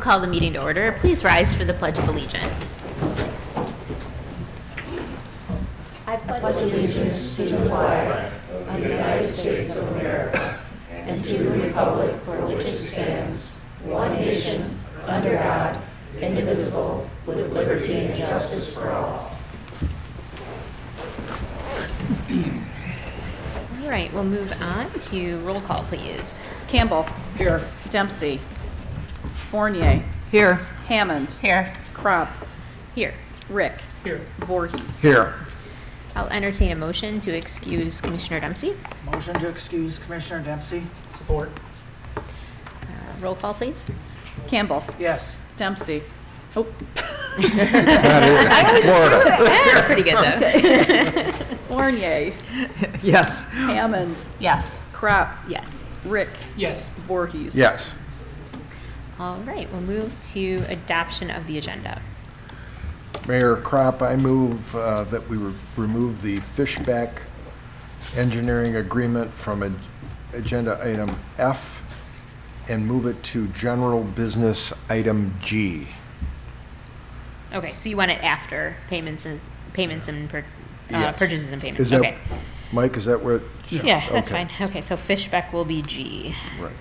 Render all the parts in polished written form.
call the meeting to order. Please rise for the Pledge of Allegiance. I pledge allegiance to the flag of the United States of America and to the republic for which it stands, one nation, under God, indivisible, with liberty and justice for all. All right, we'll move on to roll call, please. Campbell. Here. Dempsey. Fournier. Here. Hammond. Here. Crop. Here. Rick. Here. Voorhees. Here. I'll entertain a motion to excuse Commissioner Dempsey. Motion to excuse Commissioner Dempsey. Support. Roll call, please. Campbell. Yes. Dempsey. Oh. Florida. That's pretty good, though. Fournier. Yes. Hammond. Yes. Crop. Yes. Rick. Yes. Voorhees. Yes. All right, we'll move to adoption of the agenda. Mayor Kropp, I move that we remove the Fishback Engineering Agreement from Agenda Item F and move it to General Business Item G. Okay, so you want it after payments and Yes. purchases and payments. Is that, Okay. Mike, is that where? Yeah, that's Okay. fine. Okay, so Fishback will be G. Right.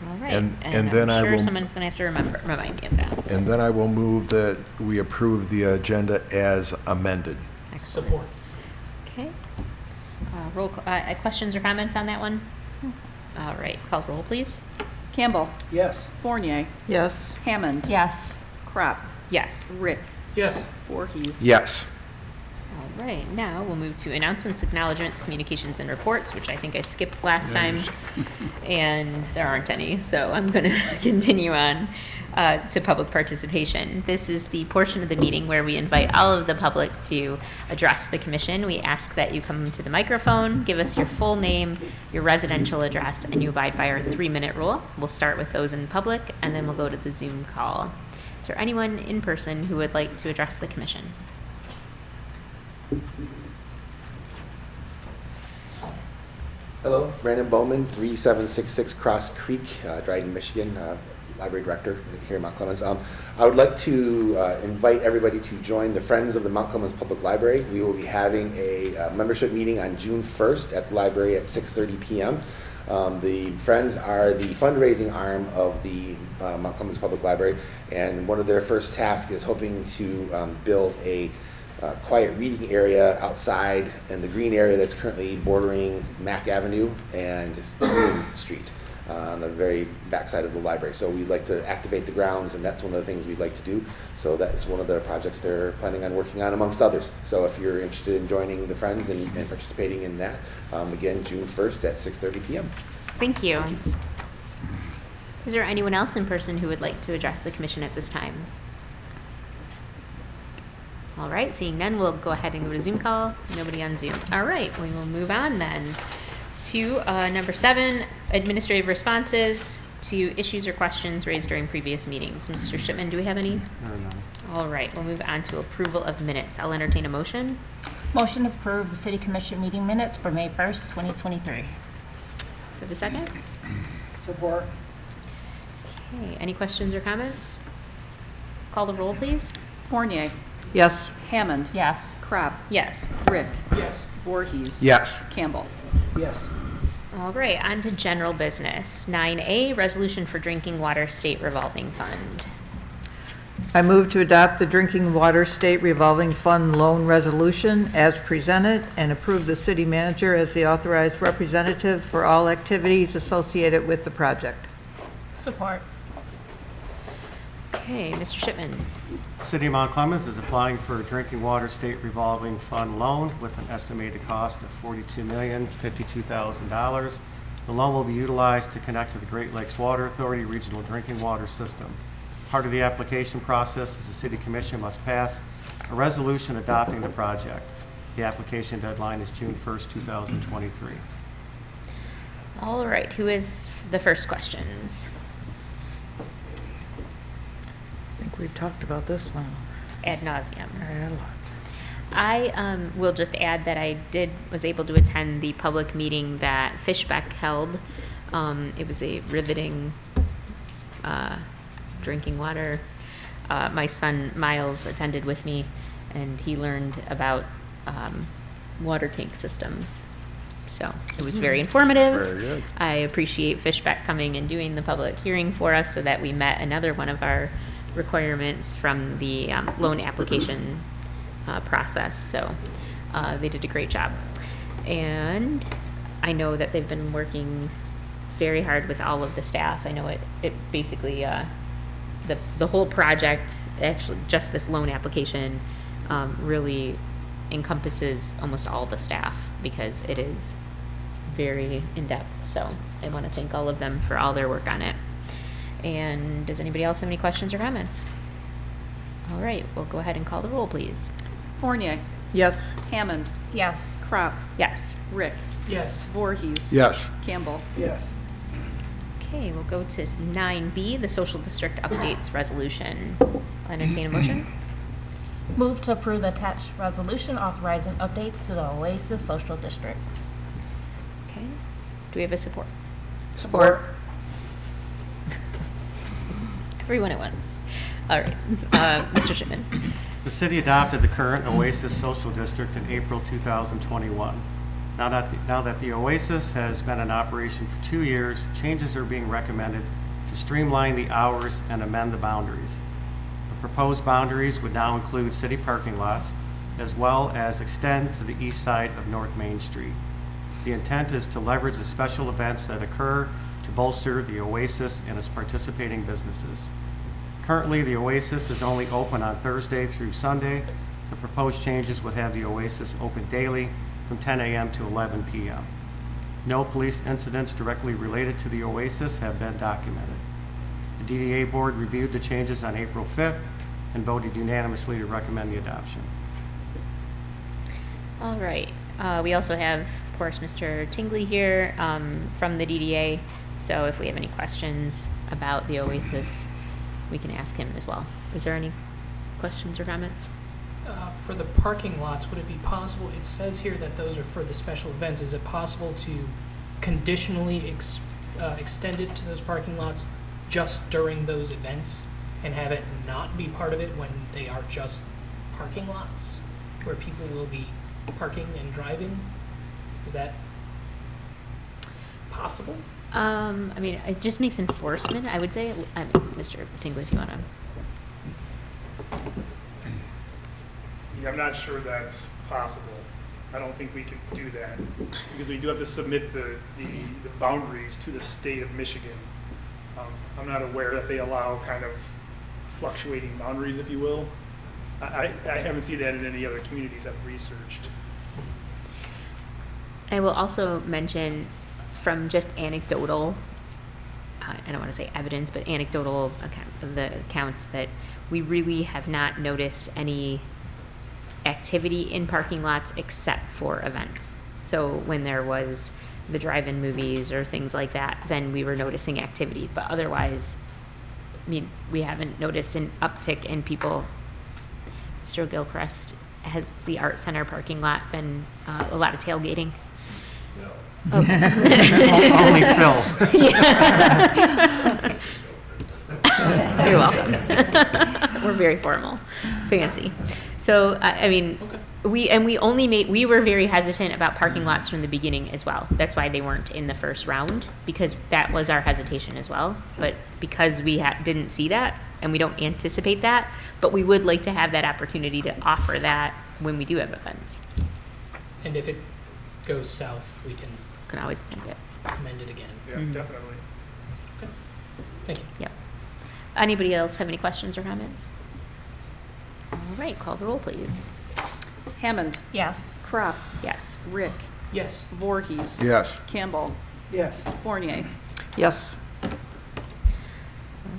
All right. And then I'm I sure will- someone's going to have to remind me of that. And then I will move that we approve the agenda as amended. Excellent. Support. Okay. Questions or comments on that one? All right, call roll, please. Campbell. Yes. Fournier. Yes. Hammond. Yes. Crop. Yes. Rick. Yes. Voorhees. Yes. All right, now we'll move to announcements, acknowledgements, communications, and reports, which I think I skipped last time, and there aren't any, so I'm going to continue on to public participation. This is the portion of the meeting where we invite all of the public to address the commission. We ask that you come to the microphone, give us your full name, your residential address, and you abide by our 3-minute rule. We'll start with those in public, and then we'll go to the Zoom call. Is there anyone in person who would like to address the commission? Hello, Brandon Bowman, 3766 Cross Creek, Dryden, Michigan, Library Director here in Mount Clemens. I would like to invite everybody to join the Friends of the Mount Clemens Public Library. We will be having a membership meeting on June 1st at the library at 6:30 p.m. The Friends are the fundraising arm of the Mount Clemens Public Library, and one of their first tasks is hoping to build a quiet reading area outside in the green area that's currently bordering Mack Avenue and Union Street on the very backside of the library. So we'd like to activate the grounds, and that's one of the things we'd like to do. So that's one of the projects they're planning on working on, amongst others. So if you're interested in joining the Friends and participating in that, again, June 1st at 6:30 p.m. Thank you. Is there anyone else in person who would like to address the commission at this time? All right, seeing none, we'll go ahead and go to Zoom call. Nobody on Zoom. All right, we will move on then to number 7, administrative responses to issues or questions raised during previous meetings. Mr. Shipman, do we have any? No. All right, we'll move on to approval of minutes. I'll entertain a motion. Motion to approve the City Commission meeting minutes for May 1st, 2023. Do we have a second? Support. Okay, any questions or comments? Call the roll, please. Fournier. Yes. Hammond. Yes. Crop. Yes. Rick. Yes. Voorhees. Yes. Campbell. Yes. All right, on to general business. 9A, resolution for drinking water state revolving fund. I move to adopt the Drinking Water State Revolving Fund Loan Resolution as presented and approve the city manager as the authorized representative for all activities associated with the project. Support. Okay, Mr. Shipman. City of Mount Clemens is applying for a drinking water state revolving fund loan with an estimated cost of $42,052,000. The loan will be utilized to connect to the Great Lakes Water Authority regional drinking water system. Part of the application process is the City Commission must pass a resolution adopting the project. The application deadline is June 1st, 2023. All right, who is the first questions? I think we've talked about this one Ad nauseum. a lot. I will just add that I was able to attend the public meeting that Fishback held. It was a riveting drinking water. My son Miles attended with me, and he learned about water tank systems. So it was very informative. Very good. I appreciate Fishback coming and doing the public hearing for us so that we met another one of our requirements from the loan application process. So they did a great job. And I know that they've been working very hard with all of the staff. I know it basically, the whole project, actually just this loan application, really encompasses almost all the staff because it is very in-depth. So I want to thank all of them for all their work on it. And does anybody else have any questions or comments? All right, we'll go ahead and call the roll, please. Fournier. Yes. Hammond. Yes. Crop. Yes. Rick. Yes. Voorhees. Yes. Campbell. Yes. Okay, we'll go to 9B, the social district updates resolution. I'll entertain a motion. Move to approve the attached resolution authorizing updates to the Oasis Social District. Okay, do we have a support? Support. Everyone at once. All right, Mr. Shipman. The city adopted the current Oasis Social District in April 2021. Now that the Oasis has been in operation for 2 years, changes are being recommended to streamline the hours and amend the boundaries. The proposed boundaries would now include city parking lots, as well as extend to the east side of North Main Street. The intent is to leverage the special events that occur to bolster the Oasis and its participating businesses. Currently, the Oasis is only open on Thursday through Sunday. The proposed changes would have the Oasis open daily from 10 a.m. to 11 p.m. No police incidents directly related to the Oasis have been documented. The DDA board reviewed the changes on April 5th and voted unanimously to recommend the adoption. All right, we also have, of course, Mr. Tingley here from the DDA. So if we have any questions about the Oasis, we can ask him as well. Is there any questions or comments? For the parking lots, would it be possible, it says here that those are for the special events, is it possible to conditionally extend it to those parking lots just during those events and have it not be part of it when they are just parking lots where people will be parking and driving? Is that possible? I mean, it just makes enforcement, I would say. I mean, Mr. Tingley, if you want to. Yeah, I'm not sure that's possible. I don't think we can do that because we do have to submit the boundaries to the state of Michigan. I'm not aware that they allow kind of fluctuating boundaries, if you will. I haven't seen that in any other communities I've researched. I will also mention from just anecdotal, I don't want to say evidence, but anecdotal the accounts that we really have not noticed any activity in parking lots except for events. So when there was the drive-in movies or things like that, then we were noticing activity. But otherwise, I mean, we haven't noticed an uptick in people. Mr. Gilchrist, has the Art Center parking lot been a lot of tailgating? Okay. Only Phil. You're welcome. We're very formal, fancy. So, I mean, we were very hesitant about parking lots from the beginning as well. That's why they weren't in the first round, because that was our hesitation as well. But because we didn't see that, and we don't anticipate that, but we would like to have that opportunity to offer that when we do have events. And if it goes south, we can Can always amend it. amend it again. Yeah, Mhm. definitely. Thank you. Yep. Anybody else have any questions or comments? All right, call the roll, please. Hammond. Yes. Crop. Yes. Rick. Yes. Voorhees. Yes. Campbell. Yes. Fournier. Yes. All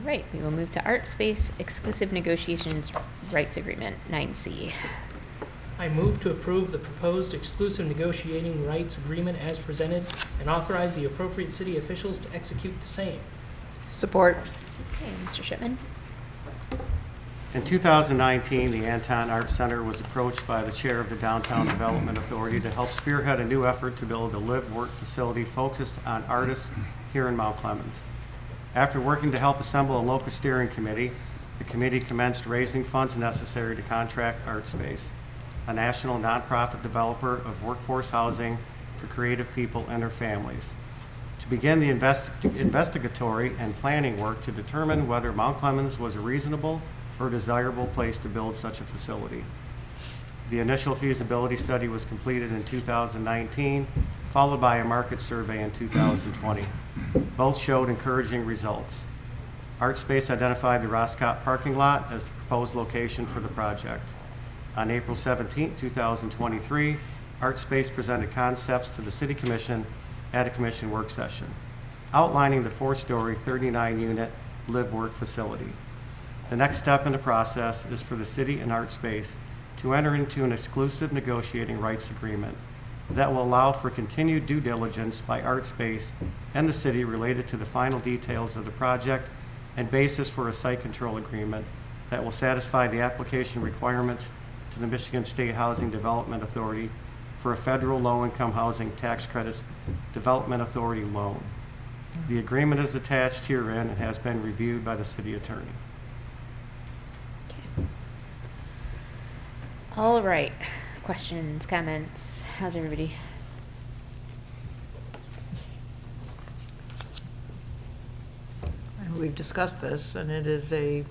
right, we will move to Art Space Exclusive Negotiations Rights Agreement, 9C. I move to approve the proposed exclusive negotiating rights agreement as presented and authorize the appropriate city officials to execute the same. Support. Okay, Mr. Shipman? In 2019, the Anton Art Center was approached by the chair of the Downtown Development Authority to help spearhead a new effort to build a live-work facility focused on artists here in Mount Clemens. After working to help assemble a local steering committee, the committee commenced raising funds necessary to contract ArtSpace, a national nonprofit developer of workforce housing for creative people and their families, to begin the investigatory and planning work to determine whether Mount Clemens was a reasonable or desirable place to build such a facility. The initial feasibility study was completed in 2019, followed by a market survey in 2020. Both showed encouraging results. ArtSpace identified the Roscott parking lot as the proposed location for the project. On April 17, 2023, ArtSpace presented concepts to the City Commission at a commission work session, outlining the 4-story, 39-unit live-work facility. The next step in the process is for the city and ArtSpace to enter into an exclusive negotiating rights agreement that will allow for continued due diligence by ArtSpace and the city related to the final details of the project and basis for a site control agreement that will satisfy the application requirements to the Michigan State Housing Development Authority for a federal low-income housing tax credits development authority loan. The agreement is attached herein and has been reviewed by the city attorney. All right. Questions, comments? How's everybody? And we've discussed this, and it is a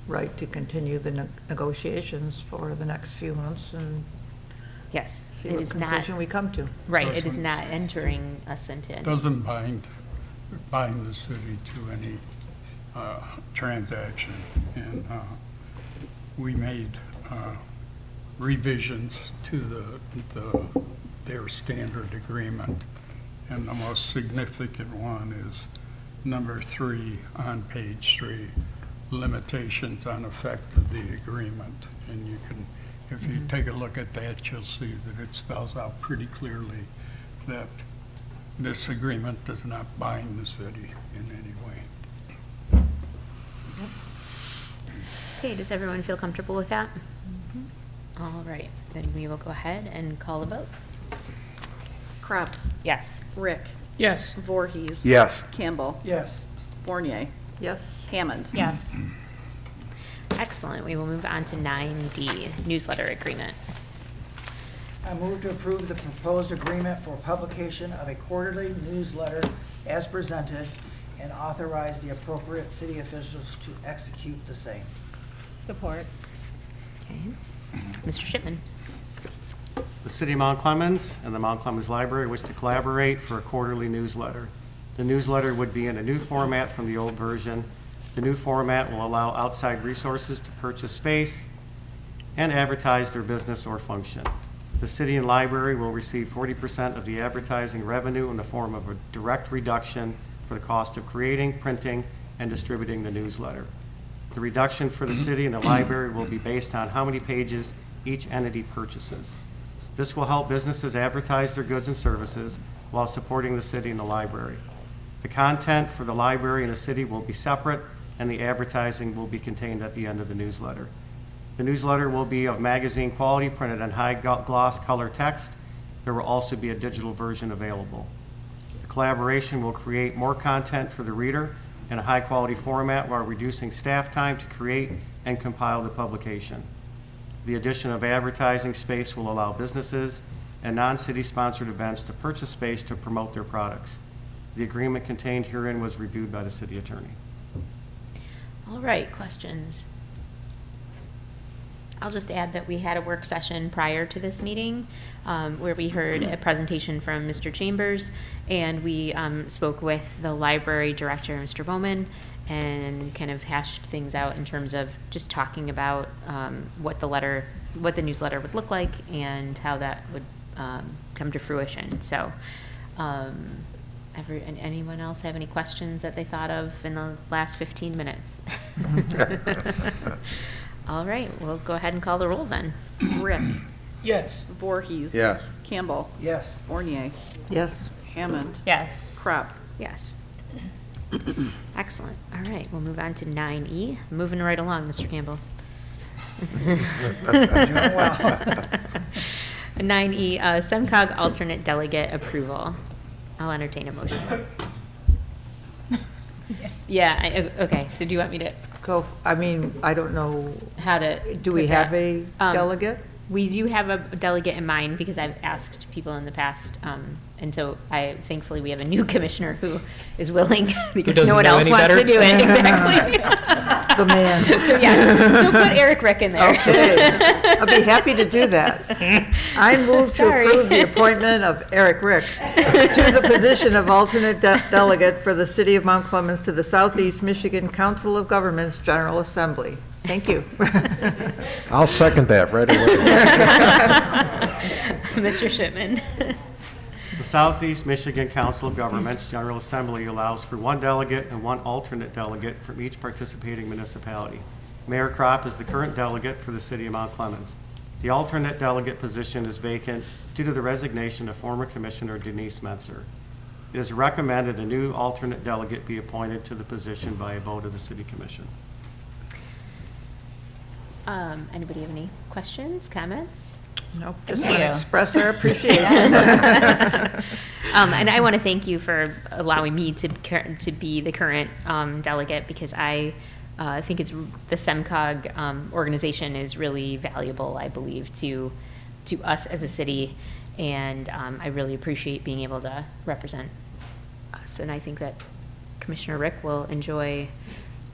right to continue the negotiations for the next few months and Yes, see it what is not, conclusion we come to. right, it is not entering us into any. Doesn't bind the city to any transaction. And we made revisions to their standard agreement. And the most significant one is number 3 on page 3, limitations on effect of the agreement. And you can, if you take a look at that, you'll see that it spells out pretty clearly that this agreement does not bind the city in any way. Okay, does everyone feel comfortable with that? All right, then we will go ahead and call a vote. Crop. Yes. Rick. Yes. Voorhees. Yes. Campbell. Yes. Fournier. Yes? Hammond. Yes. Excellent. We will move on to 9D, newsletter agreement. I move to approve the proposed agreement for publication of a quarterly newsletter as presented and authorize the appropriate city officials to execute the same. Support. Okay. Mr. Shipman. The City of Mount Clemens and the Mount Clemens Library wish to collaborate for a quarterly newsletter. The newsletter would be in a new format from the old version. The new format will allow outside resources to purchase space and advertise their business or function. The city and library will receive 40% of the advertising revenue in the form of a direct reduction for the cost of creating, printing, and distributing the newsletter. The reduction for the city and the library will be based on how many pages each entity purchases. This will help businesses advertise their goods and services while supporting the city and the library. The content for the library and the city will be separate, and the advertising will be contained at the end of the newsletter. The newsletter will be of magazine quality, printed on high gloss color text. There will also be a digital version available. The collaboration will create more content for the reader in a high-quality format while reducing staff time to create and compile the publication. The addition of advertising space will allow businesses and non-city sponsored events to purchase space to promote their products. The agreement contained herein was reviewed by the city attorney. All right, questions? I'll just add that we had a work session prior to this meeting where we heard a presentation from Mr. Chambers, and we spoke with the library director, Mr. Bowman, and kind of hashed things out in terms of just talking about what the newsletter would look like and how that would come to fruition. So, anyone else have any questions that they thought of in the last 15 minutes? All right, we'll go ahead and call the roll then. Rick. Yes. Voorhees. Yes. Campbell. Yes. Fournier. Yes? Hammond. Yes. Crop. Yes. Excellent. All right, we'll move on to 9E. Moving right along, Mr. Campbell. Doing well. 9E, SEMCOG alternate delegate approval. I'll entertain a motion. Okay, so do you want me to, Go, I mean, I don't know, how to? do we put have that? a delegate? We do have a delegate in mind because I've asked people in the past, and so thankfully we have a new commissioner who is willing because doesn't no one know else any wants to better? do it, exactly. The man. So yes, so put Eric Rick in there. Okay, I'll be happy to do that. I move to Sorry. approve the appointment of Eric Rick to the position of alternate delegate for the City of Mount Clemens to the Southeast Michigan Council of Governments General Assembly. Thank you. I'll second that right away. Mr. Shipman. The Southeast Michigan Council of Governments General Assembly allows for one delegate and one alternate delegate from each participating municipality. Mayor Kropp is the current delegate for the City of Mount Clemens. The alternate delegate position is vacant due to the resignation of former Commissioner Denise Metzer. It is recommended a new alternate delegate be appointed to the position by a vote of the City Commission. Anybody have any questions, comments? Nope, just want to express our appreciation. And I want to thank you for allowing me to be the current delegate because I think the SEMCOG organization is really valuable, I believe, to us as a city, and I really appreciate being able to represent us. And I think that Commissioner Rick will enjoy.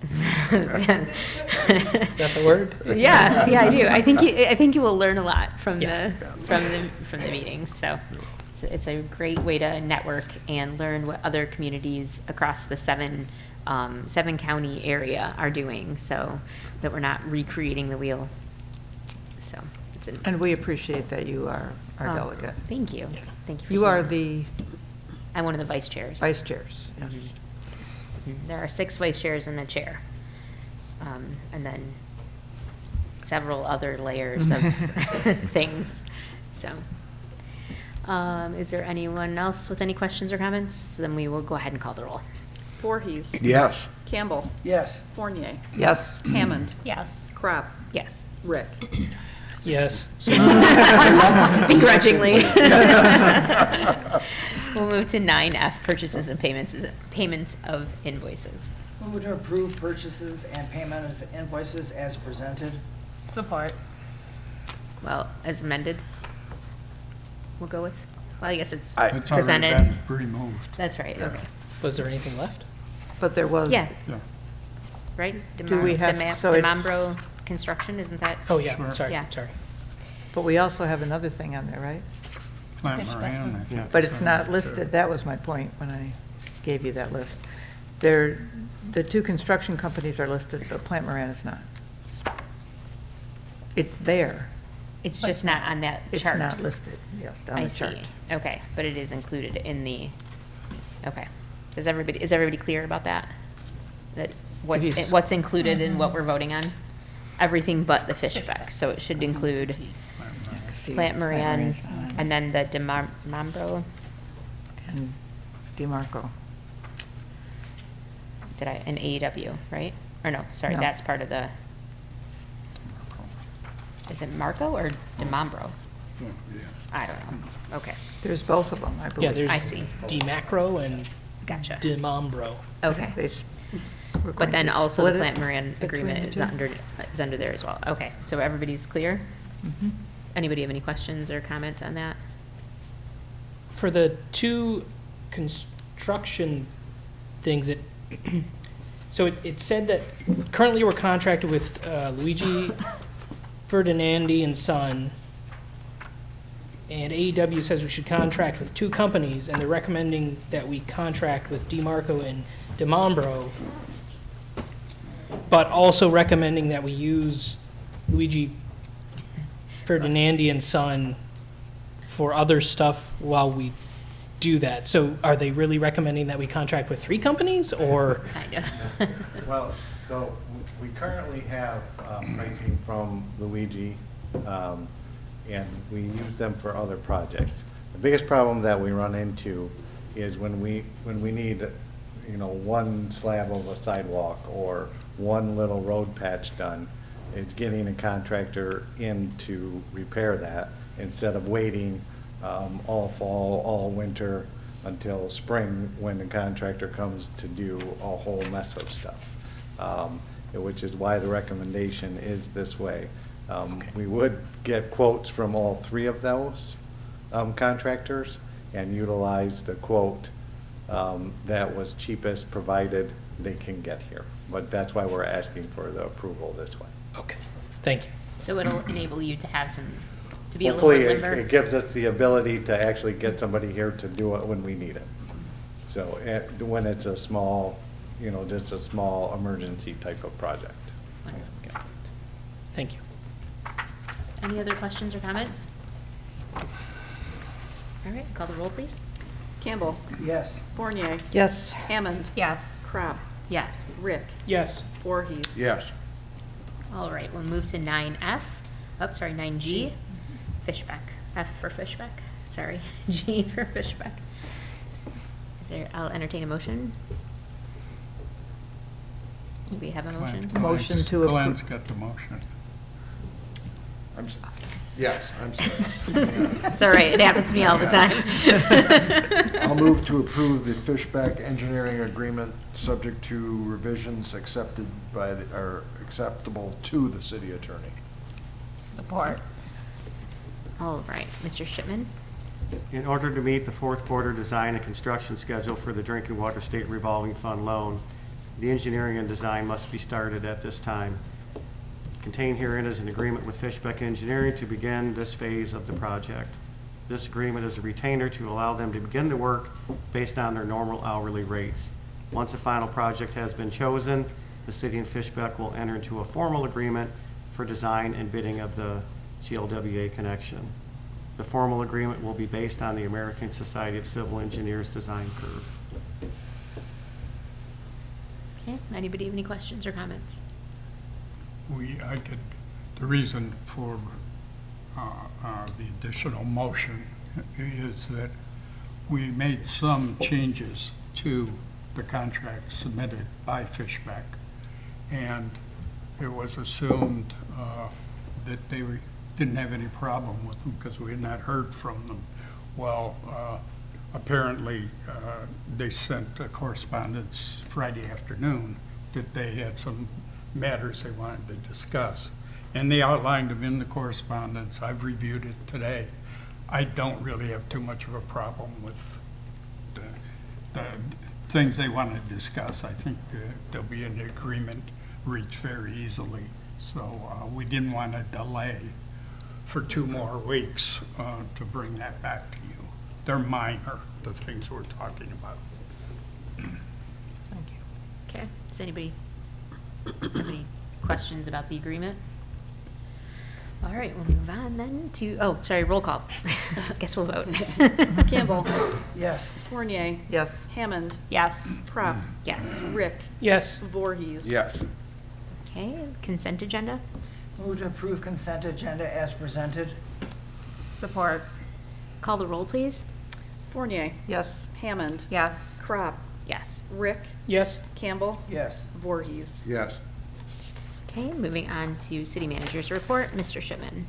Is that the word? Yeah, I do. I think you will learn a lot from the meetings. So it's a great way to network and learn what other communities across the seven county area are doing, so that we're not recreating the wheel. So And we appreciate that you are our delegate. Thank you. Thank you. For You saying are that. the I'm one of the vice chairs. vice chairs, yes. There are 6 vice chairs and a chair. And then several other layers of things. So, is there anyone else with any questions or comments? So then we will go ahead and call the roll. Voorhees. Yes. Campbell. Yes. Fournier. Yes. Hammond. Yes. Kropp. Yes. Rick. Yes. Begrudgingly. We'll move to 9F, purchases and payments of invoices. Move to approve purchases and payment of invoices as presented. Support. Well, as amended, we'll go with, well, I guess it's I- It's already presented. been removed. That's right, okay. Was there anything left? But there was. Yeah, Yeah. right? Do we have- so it- DeMambro Construction, isn't that? Oh, yeah, Sure. sorry, Yeah. sorry. But we also have another thing on there, right? Plant Moran, I think. But it's not listed. That was my point when I gave you that list. The 2 construction companies are listed, but Plant Moran is not. It's there. It's just not on that It's chart. not listed, yes, on I the see. chart. Okay, but it is included in the, okay. Is everybody clear about that? That It is. what's included in what we're voting on? Everything but the fish spec, so it should include See, Plant Moran, Moran's not on and then the DeMambro, And DeMarco. and AEW, right? Or no, sorry, No. that's part of the, is it Marco or DeMambro? I don't know, okay, There's both of them, I believe. Yeah, there's I see. DiMacro and gotcha, DiMambro. okay. We're But going then to also the split it Plant Moran between agreement the is two. under there as well. Okay, so everybody's clear? Mhm. Anybody have any questions or comments on that? For the 2 construction things, so it said that currently we're contracted with Luigi Ferdinandi and Son, and AEW says we should contract with 2 companies, and they're recommending that we contract with DiMarco and DeMambro, but also recommending that we use Luigi Ferdinandi and Son for other stuff while we do that. So are they really recommending that we contract with 3 companies, or? Kind of. Well, so we currently have pricing from Luigi, and we use them for other projects. The biggest problem that we run into is when we need, one slab of a sidewalk or one little road patch done, it's getting a contractor in to repair that instead of waiting all fall, all winter until spring, when the contractor comes to do a whole mess of stuff. Which is why the recommendation is this way. We would get quotes from all three of those contractors and utilize the quote that was cheapest, provided they can get here. But that's why we're asking for the approval this way. Okay, thank you. So it'll enable you to have some, to be a little bit Hopefully, limber. it gives us the ability to actually get somebody here to do it when we need it. So when it's a small, just a small emergency type of project. Okay. Thank you. Any other questions or comments? All right, call the roll, please. Campbell. Yes. Fournier. Yes. Hammond. Yes. Crop. Yes. Rick. Yes. Voorhees. Yes. All right, we'll move to 9F, 9G, Fishbeck. F for Fishbeck, sorry, G for Fishbeck. I'll entertain a motion. Do we have a motion? Motion to approve. Glenn's got the motion. Yes, I'm sorry. It's all right, it happens to me all the time. I'll move to approve the Fishback engineering agreement, subject to revisions accepted by or acceptable to the city attorney. Support. All right, Mr. Shipman? In order to meet the fourth quarter design and construction schedule for the Drinking Water State Revolving Fund loan, the engineering and design must be started at this time. Contained herein is an agreement with Fishbeck Engineering to begin this phase of the project. This agreement is a retainer to allow them to begin the work based on their normal hourly rates. Once a final project has been chosen, the city and Fishbeck will enter into a formal agreement for design and bidding of the GLWA connection. The formal agreement will be based on the American Society of Civil Engineers design curve. Okay, anybody have any questions or comments? The reason for the additional motion is that we made some changes to the contract submitted by Fishbeck, and it was assumed that they didn't have any problem with them because we had not heard from them. Well, apparently they sent a correspondence Friday afternoon that they had some matters they wanted to discuss, and they outlined them in the correspondence. I've reviewed it today. I don't really have too much of a problem with the things they want to discuss. I think there'll be an agreement reached very easily. So we didn't want to delay for 2 more weeks to bring that back to you. They're minor, the things we're talking about. Thank you. Okay, does anybody have any questions about the agreement? All right, we'll move on then to, roll call. Guess we'll vote. Campbell. Yes. Fournier. Yes. Hammond. Yes. Crop. Yes. Rick. Yes. Voorhees. Yes. Okay, consent agenda? Move to approve consent agenda as presented. Support. Call the roll, please. Fournier. Yes. Hammond. Yes. Crop. Yes. Rick. Yes. Campbell. Yes. Voorhees. Yes. Okay, moving on to city manager's report, Mr. Shipman.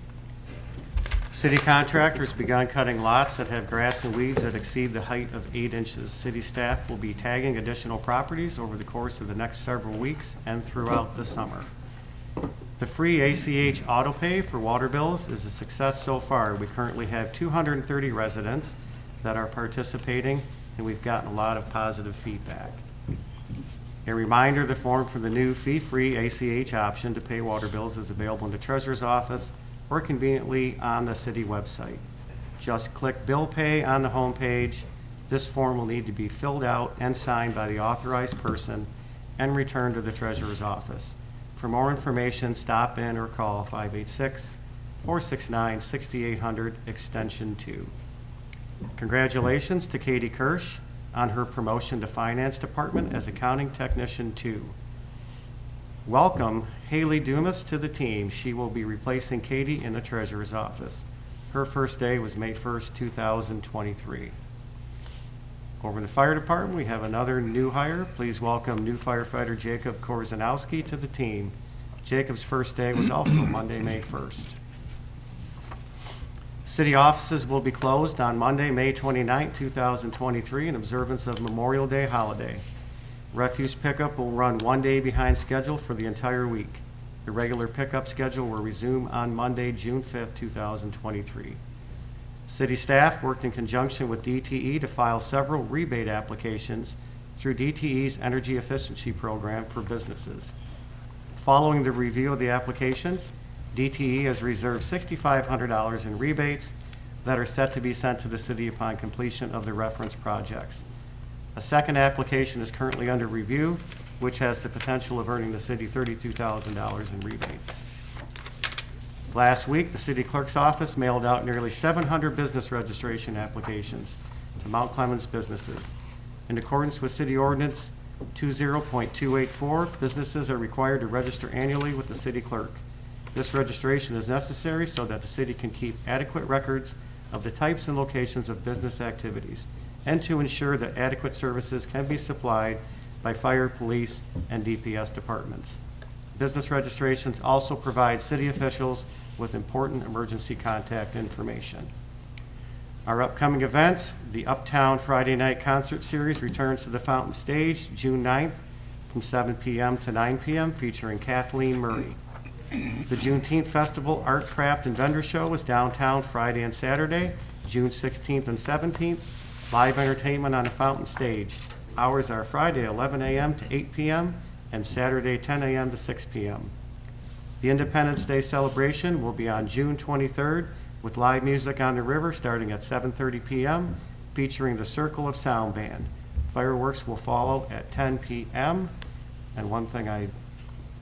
City contractors begun cutting lots that have grass and weeds that exceed the height of 8 inches. City staff will be tagging additional properties over the course of the next several weeks and throughout the summer. The free ACH auto pay for water bills is a success so far. We currently have 230 residents that are participating, and we've gotten a lot of positive feedback. A reminder, the form for the new fee-free ACH option to pay water bills is available in the treasurer's office or conveniently on the city website. Just click Bill Pay on the homepage. This form will need to be filled out and signed by the authorized person and returned to the treasurer's office. For more information, stop in or call 586-469-6800, extension 2. Congratulations to Katie Kirsch on her promotion to Finance Department as Accounting Technician 2. Welcome Haley Dumas to the team. She will be replacing Katie in the Treasurer's office. Her first day was May 1st, 2023. Over in the Fire Department, we have another new hire. Please welcome new firefighter Jacob Korzanowski to the team. Jacob's first day was also Monday, May 1st. City offices will be closed on Monday, May 29, 2023, in observance of Memorial Day holiday. Refuse pickup will run 1 day behind schedule for the entire week. The regular pickup schedule will resume on Monday, June 5, 2023. City staff worked in conjunction with DTE to file several rebate applications through DTE's Energy Efficiency Program for businesses. Following the review of the applications, DTE has reserved $6,500 in rebates that are set to be sent to the city upon completion of the reference projects. A second application is currently under review, which has the potential of earning the city $32,000 in rebates. Last week, the city clerk's office mailed out nearly 700 business registration applications to Mount Clemens businesses. In accordance with City Ordinance 20.284, businesses are required to register annually with the city clerk. This registration is necessary so that the city can keep adequate records of the types and locations of business activities, and to ensure that adequate services can be supplied by fire, police, and DPS departments. Business registrations also provide city officials with important emergency contact information. Our upcoming events: the Uptown Friday Night Concert Series returns to the Fountain Stage June 9th from 7 p.m. to 9 p.m. featuring Kathleen Murray. The Juneteenth Festival Art, Craft, and Vendor Show is downtown Friday and Saturday, June 16th and 17th. Live entertainment on the Fountain Stage. Hours are Friday 11 a.m. to 8 p.m. and Saturday 10 a.m. to 6 p.m. The Independence Day celebration will be on June 23rd with live music on the river starting at 7:30 p.m. featuring the Circle of Sound Band. Fireworks will follow at 10 p.m. And one thing I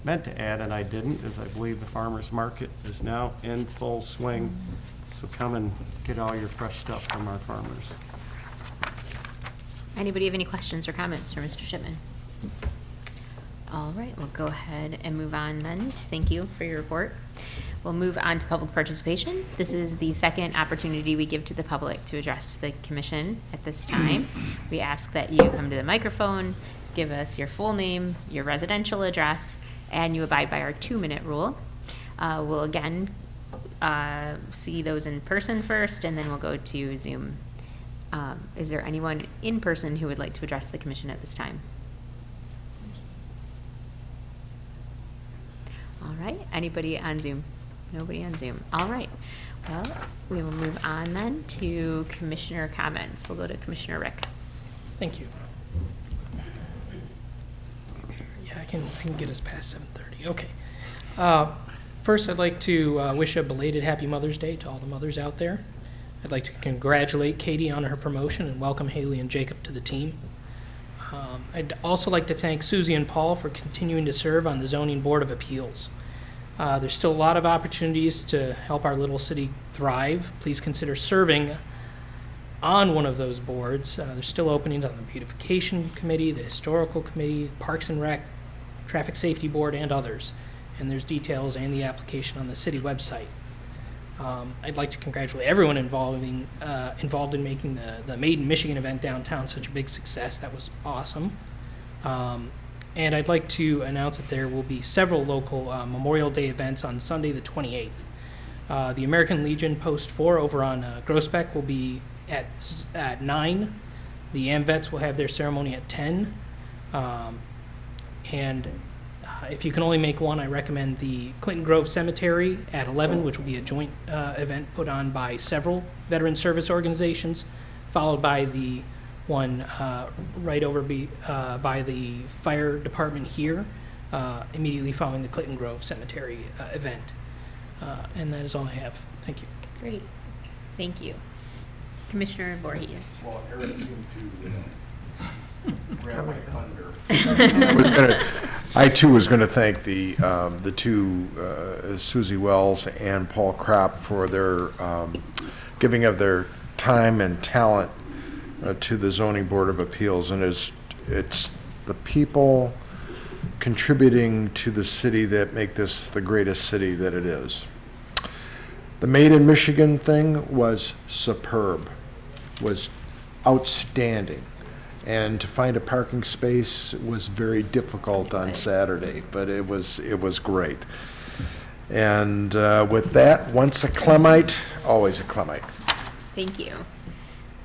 meant to add, and I didn't, is I believe the farmers market is now in full swing. So come and get all your fresh stuff from our farmers. Anybody have any questions or comments for Mr. Shipman? All right, we'll go ahead and move on then. Thank you for your report. We'll move on to public participation. This is the second opportunity we give to the public to address the commission at this time. We ask that you come to the microphone, give us your full name, your residential address, and you abide by our 2-minute rule. We'll again see those in person first, and then we'll go to Zoom. Is there anyone in person who would like to address the commission at this time? All right, anybody on Zoom? Nobody on Zoom. All right, well, we will move on then to commissioner comments. We'll go to Commissioner Rick. Thank you. Yeah, I can get us past 7:30. Okay. First, I'd like to wish a belated Happy Mother's Day to all the mothers out there. I'd like to congratulate Katie on her promotion and welcome Haley and Jacob to the team. I'd also like to thank Susie and Paul for continuing to serve on the Zoning Board of Appeals. There's still a lot of opportunities to help our little city thrive. Please consider serving on one of those boards. There's still openings on the Beautification Committee, the Historical Committee, Parks and Rec, Traffic Safety Board, and others. And there's details and the application on the city website. I'd like to congratulate everyone involved in making the Made in Michigan event downtown such a big success. That was awesome. And I'd like to announce that there will be several local Memorial Day events on Sunday the 28th. The American Legion Post 4 over on Groesbeck will be at 9. The AMVETS will have their ceremony at 10. If you can only make one, I recommend the Clinton Grove Cemetery at 11, which will be a joint event put on by several veteran service organizations, followed by the one right over by the fire department here, immediately following the Clinton Grove Cemetery event. And that is all I have. Thank you. Great, thank you. Commissioner Voorhees. Well, Eric seemed to grab my thunder. I too was going to thank the two, Susie Wells and Paul Kropp, for their giving of their time and talent to the Zoning Board of Appeals. And it's the people contributing to the city that make this the greatest city that it is. The Made in Michigan thing was superb, was outstanding. And to find a parking space was very difficult on Saturday, but it was great. And with that, once a Clemite, always a Clemite. Thank you.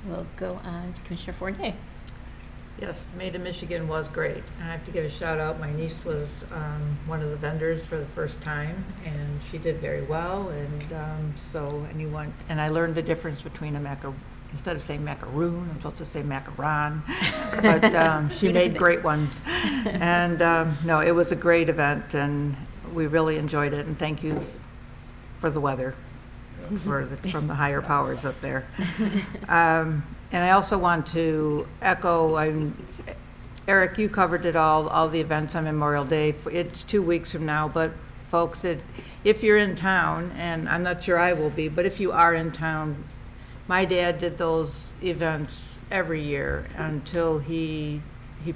We'll go on to Commissioner Fournier. Yes, Made in Michigan was great. I have to give a shout out. My niece was one of the vendors for the first time, and she did very well. And so anyone, and I learned the difference between instead of saying macaroon, I'm supposed to say macaron. But she made great ones. And no, it was a great event, and we really enjoyed it. And thank you for the weather, from the higher powers up there. And I also want to echo, Eric, you covered it all the events on Memorial Day. It's 2 weeks from now, but folks, if you're in town, and I'm not sure I will be, but if you are in town, my dad did those events every year until he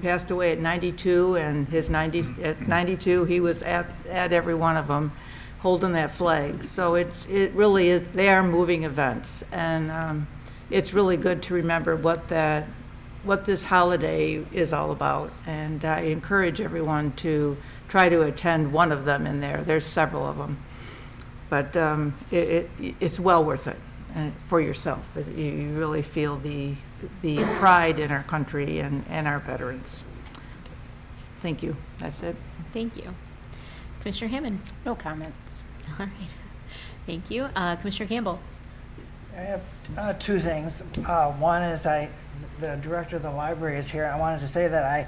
passed away at 92, and at 92, he was at every one of them holding that flag. So it really is, they are moving events. And it's really good to remember what this holiday is all about. And I encourage everyone to try to attend one of them in there. There's several of them. But it's well worth it for yourself. You really feel the pride in our country and our veterans. Thank you. That's it. Thank you. Commissioner Hammond. No comments. All right. Thank you. Commissioner Campbell. I have two things. One is the director of the library is here. I wanted to say that I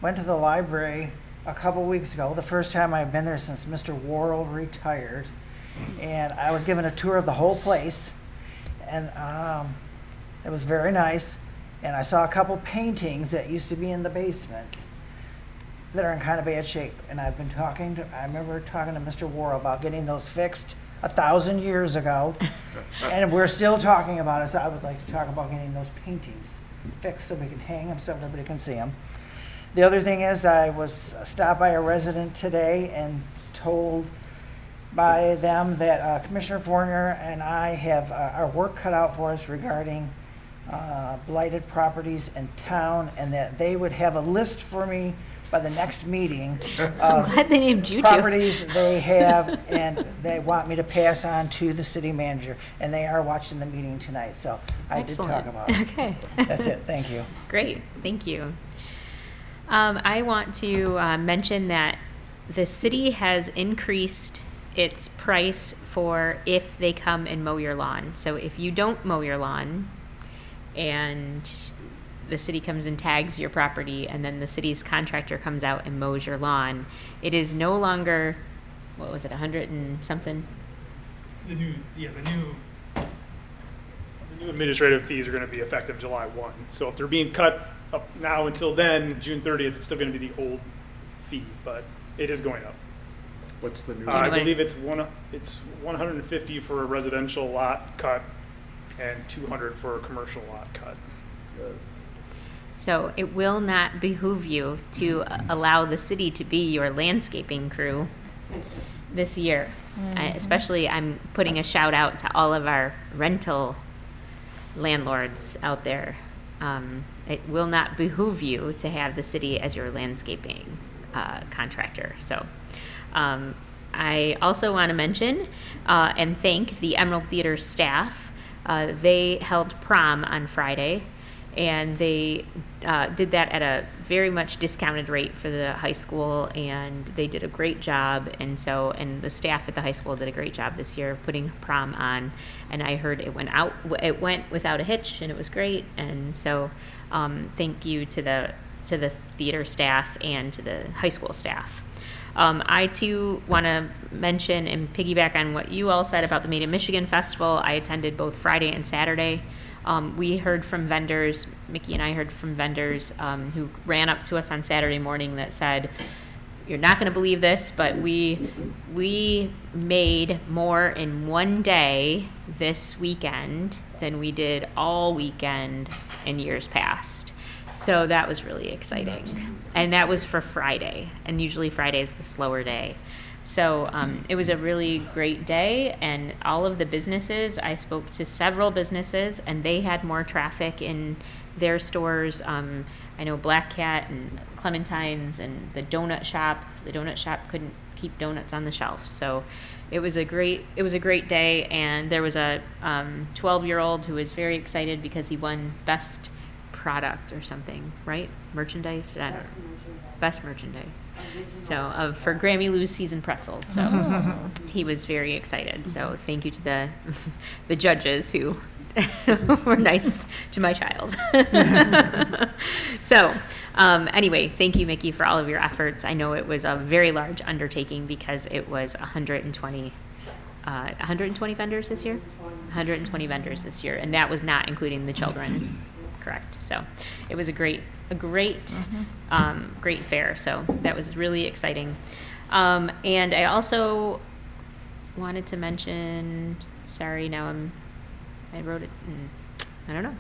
went to the library a couple weeks ago, the first time I've been there since Mr. Worrell retired, and I was given a tour of the whole place, and it was very nice. And I saw a couple paintings that used to be in the basement that are in kind of bad shape. And I remember talking to Mr. Worrell about getting those fixed 1,000 years ago, and we're still talking about it. So I would like to talk about getting those paintings fixed so we can hang them so everybody can see them. The other thing is, I was stopped by a resident today and told by them that Commissioner Fournier and I have our work cut out for us regarding blighted properties in town, and that they would have a list for me by the next meeting I'm of glad they named you two. properties they have, and they want me to pass on to the city manager. And they are watching the meeting tonight, so I did talk about it. Okay. That's it. Thank you. Great. Thank you. I want to mention that the city has increased its price for if they come and mow your lawn. So if you don't mow your lawn and the city comes and tags your property, and then the city's contractor comes out and mows your lawn, it is no longer, what was it, 100 and something? The new administrative fees are going to be effective July 1. So if they're being cut up now until then, June 30th, it's still going to be the old fee, but it is going up. What's the new? I believe it's 150 for a residential lot cut and 200 for a commercial lot cut. So it will not behoove you to allow the city to be your landscaping crew this year. Especially, I'm putting a shout out to all of our rental landlords out there. It will not behoove you to have the city as your landscaping contractor. So I also want to mention and thank the Emerald Theater staff. They held prom on Friday, and they did that at a very much discounted rate for the high school, and they did a great job. And the staff at the high school did a great job this year of putting prom on. And I heard it went without a hitch, and it was great. And so, thank you to the theater staff and to the high school staff. I too want to mention and piggyback on what you all said about the Made in Michigan Festival. I attended both Friday and Saturday. We heard from vendors, Mickey and I heard from vendors who ran up to us on Saturday morning that said, "You're not going to believe this, but we made more in one day this weekend than we did all weekend in years past." So that was really exciting. And that was for Friday, and usually Friday is the slower day. So it was a really great day, and all of the businesses, I spoke to several businesses, and they had more traffic in their stores. I know Black Cat and Clementine's and the donut shop couldn't keep donuts on the shelf. So it was a great day, and there was a 12-year-old who was very excited because he won best product or something, right? Merchandise? I don't know. Best merchandise. So for Grammy Lou's seasoned pretzels. So he was very excited. So thank you to the judges who were nice to my child. So anyway, thank you, Mickey, for all of your efforts. I know it was a very large undertaking because it was 120 vendors this year? 120 vendors this year, and that was not including the children. Correct. So it was a great fair. So that was really exciting. And I also wanted to mention, sorry, I wrote it, I don't know.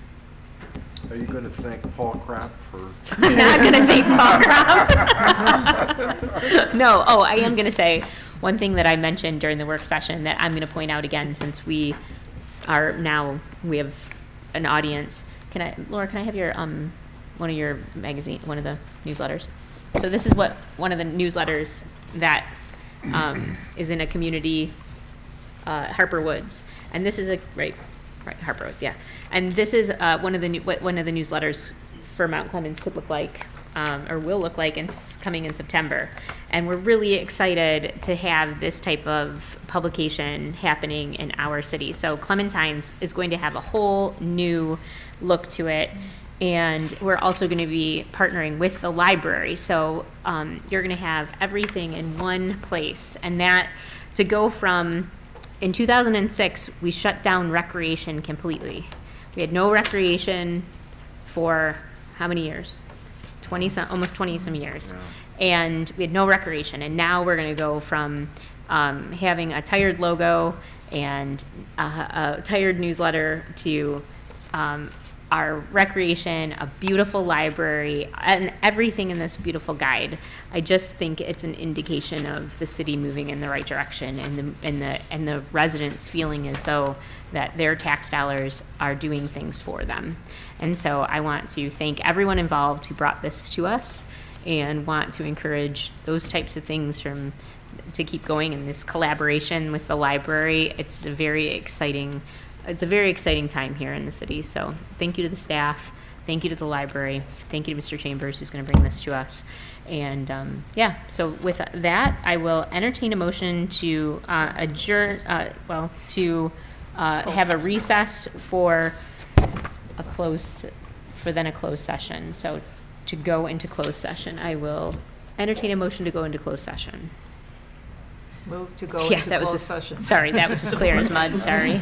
Are you going to thank Paul Krapp for? I'm not going to thank Paul Krapp. No, I am going to say one thing that I mentioned during the work session that I'm going to point out again, since we have an audience. Laura, can I have your, one of your one of the newsletters? So this is one of the newsletters that is in a community, Harper Woods. And this is right, Harper Woods, yeah. And this is one of the newsletters for Mount Clemens could look like, or will look like, coming in September. And we're really excited to have this type of publication happening in our city. So Clementine's is going to have a whole new look to it. And we're also going to be partnering with the library. So you're going to have everything in one place. And that, to go from, in 2006, we shut down recreation completely. We had no recreation for how many years? Almost 20 some years. Yeah. And we had no recreation. And now we're going to go from having a tired logo and a tired newsletter to our recreation, a beautiful library, and everything in this beautiful guide. I just think it's an indication of the city moving in the right direction, and the residents feeling as though that their tax dollars are doing things for them. And so I want to thank everyone involved who brought this to us, and want to encourage those types of things to keep going in this collaboration with the library. It's a very exciting time here in the city. So thank you to the staff. Thank you to the library. Thank you to Mr. Chambers, who's going to bring this to us. And so with that, I will entertain a motion to adjourn, have a recess for a closed session. So to go into closed session, I will entertain a motion to go into closed session. Move to go into closed session. Sorry, that was as clear as mud, sorry.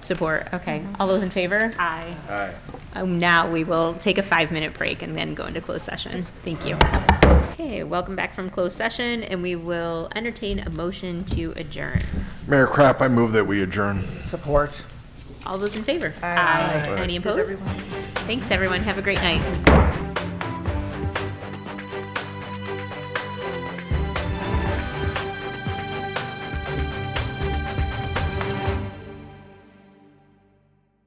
Support, okay. All those in favor? Aye. Aye. Now we will take a 5-minute break and then go into closed session. Thank you. Okay, welcome back from closed session, and we will entertain a motion to adjourn. Mayor Krapp, I move that we adjourn. Support. All those in favor? Aye. Any opposed? Thanks, everyone. Have a great night.